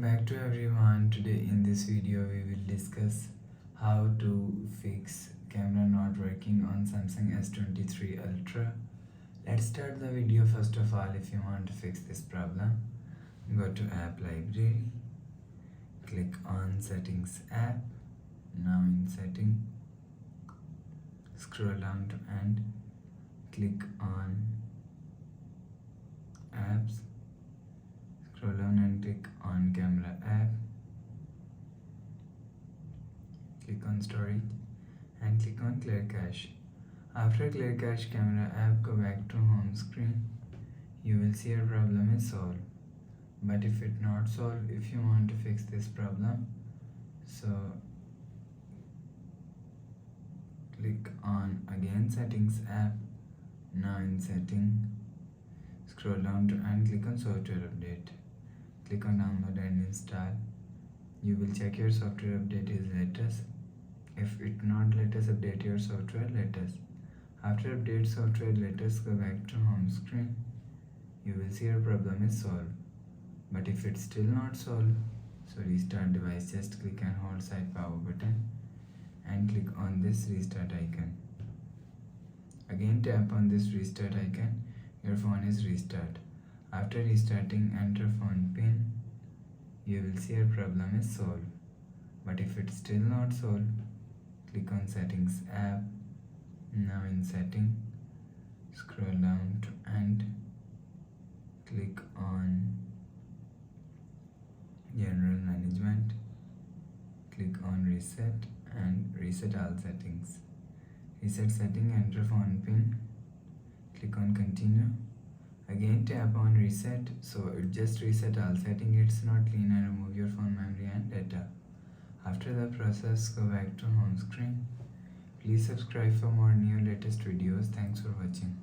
back to everyone. Today in this video we will discuss how to fix camera not working on Samsung S23 Ultra. Let's start the video. First of all, if you want to fix this problem, go to app library, click on settings app. Now in setting, scroll down to end, click on apps, scroll down and click on camera app, click on storage and click on clear cache. After clear cache camera app, go back to home screen. You will see your problem is solved. But if it not solved, if you want to fix this problem, so click on again settings app. Now in setting, scroll down to and click on software update. Click on download and install. You will check your software update is latest. If it not latest, update your software latest. After update software latest, go back to home screen. You will see your problem is solved. But if it's still not solved, so restart device. Just click and hold side power button and click on this restart icon. Again tap on this restart icon. Your phone is restart. After restarting, enter phone pin. You will see your problem is solved. But if it's still not solved, click on settings app. Now in setting, scroll down to end, click on general management, click on reset and reset all settings. Reset setting, enter phone pin, click on continue. Again tap on reset, so it just reset all setting. It's not clean and remove your phone memory and data. After the process, go back to home screen. Please subscribe for more new latest videos. Thanks for watching.